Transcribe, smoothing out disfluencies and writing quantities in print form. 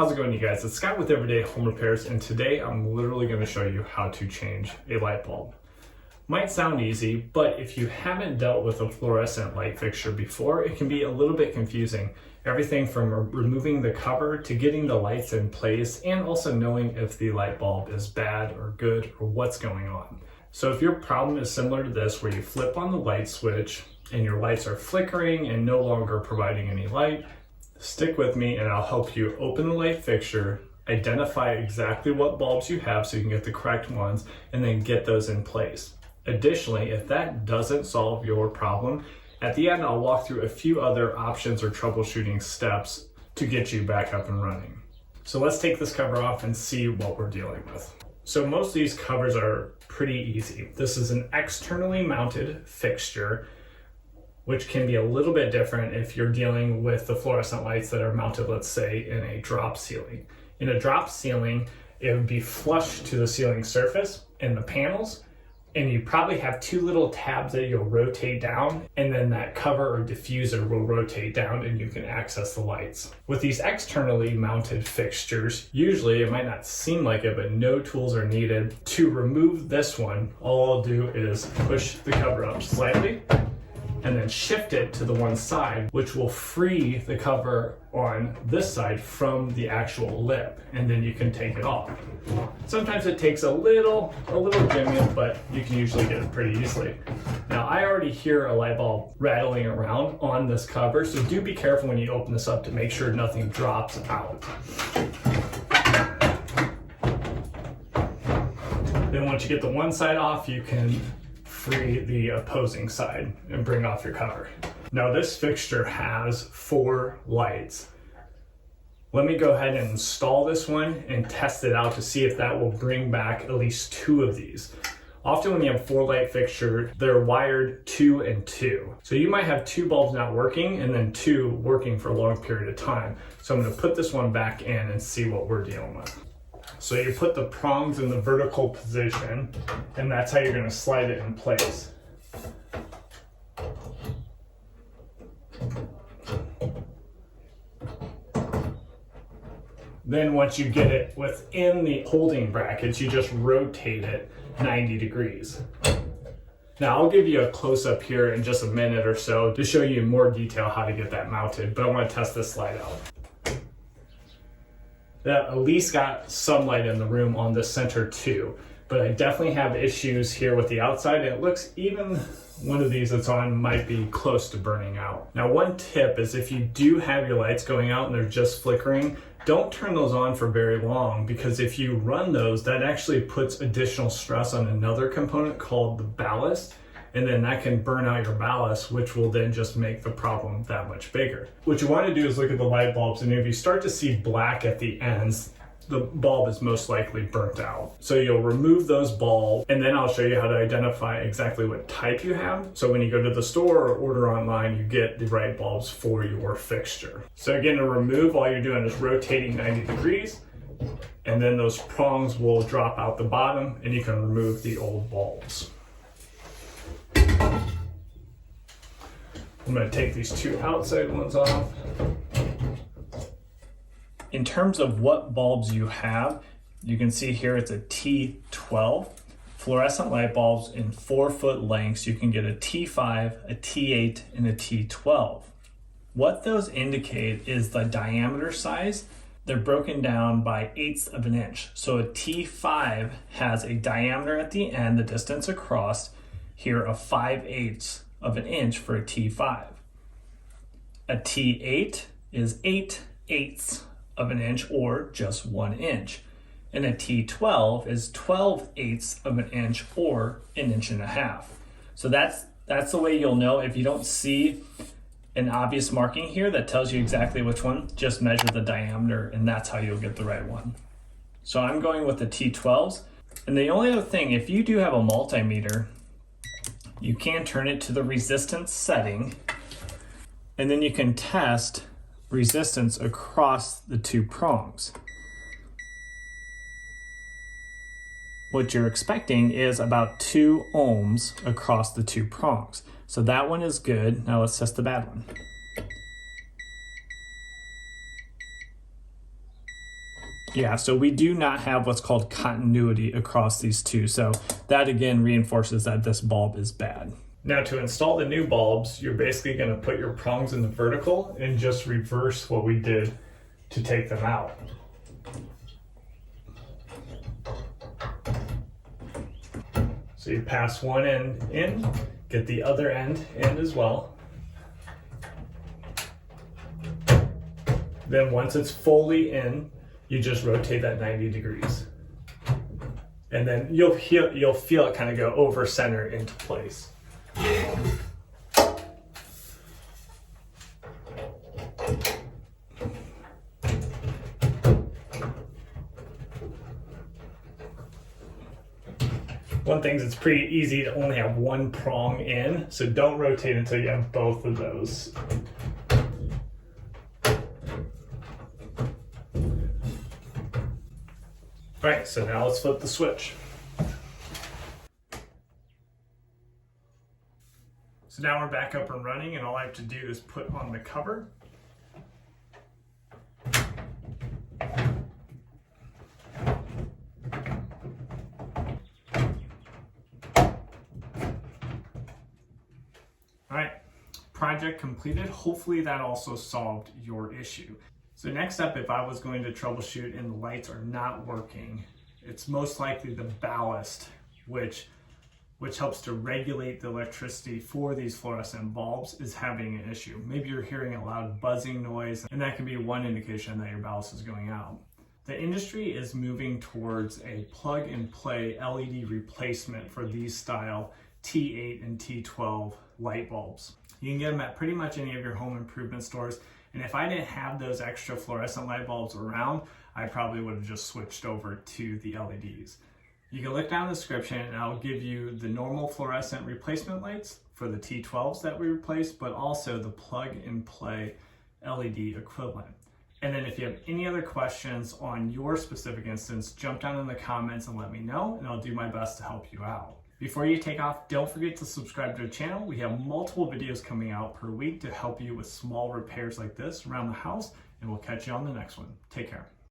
How's it going, you guys? It's Scott with Everyday Home Repairs, and today I'm literally going to show you how to change a light bulb. Might sound easy, but if you haven't dealt with a fluorescent light fixture before, it can be a little bit confusing. Everything from removing the cover to getting the lights in place, and also knowing if the light bulb is bad or good or what's going on. So if your problem is similar to this, where you flip on the light switch and your lights are flickering and no longer providing any light, stick with me and I'll help you open the light fixture, identify exactly what bulbs you have so you can get the correct ones, and then get those in place. Additionally, if that doesn't solve your problem, at the end I'll walk through a few other options or troubleshooting steps to get you back up and running. So let's take this cover off and see what we're dealing with. So most of these covers are pretty easy. This is an externally mounted fixture, which can be a little bit different if you're dealing with the fluorescent lights that are mounted, let's say, in a drop ceiling. In a drop ceiling, it would be flush to the ceiling surface and the panels, and you probably have two little tabs that you'll rotate down, and then that cover or diffuser will rotate down and you can access the lights. With these externally mounted fixtures, usually it might not seem like it, but no tools are needed. To remove this one, all I'll do is push the cover up slightly and then shift it to the one side, which will free the cover on this side from the actual lip, and then you can take it off. Sometimes it takes a little jimmying, but you can usually get it pretty easily. Now, I already hear a light bulb rattling around on this cover, so do be careful when you open this up to make sure nothing drops out. Then once you get the one side off, you can free the opposing side and bring off your cover. Now this fixture has 4 lights. Let me go ahead and install this one and test it out to see if that will bring back at least 2 of these. Often when you have 4 light fixture, they're wired 2 and 2. So you might have 2 bulbs not working and then 2 working for a long period of time. So I'm going to put this one back in and see what we're dealing with. So you put the prongs in the vertical position, and that's how you're going to slide it in place. Then once you get it within the holding brackets, you just rotate it 90 degrees. Now I'll give you a close-up here in just a minute or so to show you in more detail how to get that mounted, but I want to test this slide out. That at least got some light in the room on the center too, but I definitely have issues here with the outside. It looks even one of these that's on might be close to burning out. Now one tip is if you do have your lights going out and they're just flickering, don't turn those on for very long, because if you run those, that actually puts additional stress on another component called the ballast, and then that can burn out your ballast, which will then just make the problem that much bigger. What you want to do is look at the light bulbs, and if you start to see black at the ends, the bulb is most likely burnt out. So you'll remove those bulbs, and then I'll show you how to identify exactly what type you have. So when you go to the store or order online, you get the right bulbs for your fixture. So again, to remove, all you're doing is rotating 90 degrees, and then those prongs will drop out the bottom, and you can remove the old bulbs. I'm going to take these 2 outside ones off. In terms of what bulbs you have, you can see here it's a T12 fluorescent light bulbs in 4-foot lengths. You can get a T5, a T8, and a T12. What those indicate is the diameter size. They're broken down by 1/8 of an inch. So a T5 has a diameter at the end, the distance across, here of 5/8 of an inch for a T5. A T8 is 8/8 of an inch, or just 1 inch. And a T12 is 12/8 of an inch, or 1.5 inches. So that's the way you'll know. If you don't see an obvious marking here that tells you exactly which one, just measure the diameter and that's how you'll get the right one. So I'm going with the T12s. And the only other thing, if you do have a multimeter, you can turn it to the resistance setting, and then you can test resistance across the 2 prongs. What you're expecting is about 2 ohms across the 2 prongs. So that one is good. Now let's test the bad one. Yeah, so we do not have what's called continuity across these two. So that again reinforces that this bulb is bad. Now to install the new bulbs, you're basically going to put your prongs in the vertical and just reverse what we did to take them out. So you pass one end in, get the other end in as well. Then once it's fully in, you just rotate that 90 degrees. And then you'll feel it kind of go over center into place. One thing is it's pretty easy to only have one prong in, so don't rotate until you have both of those. All right, so now let's flip the switch. So now we're back up and running, and all I have to do is put on the cover. All right, project completed. Hopefully that also solved your issue. So next up, if I was going to troubleshoot and the lights are not working, it's most likely the ballast, which helps to regulate the electricity for these fluorescent bulbs, is having an issue. Maybe you're hearing a loud buzzing noise, and that can be one indication that your ballast is going out. The industry is moving towards a plug-and-play LED replacement for these style T8 and T12 light bulbs. You can get them at pretty much any of your home improvement stores. And if I didn't have those extra fluorescent light bulbs around, I probably would have just switched over to the LEDs. You can look down in the description and I'll give you the normal fluorescent replacement lights for the T12s that we replaced, but also the plug and play LED equivalent. And then if you have any other questions on your specific instance, jump down in the comments and let me know, and I'll do my best to help you out. Before you take off, don't forget to subscribe to the channel. We have multiple videos coming out per week to help you with small repairs like this around the house, and we'll catch you on the next one. Take care.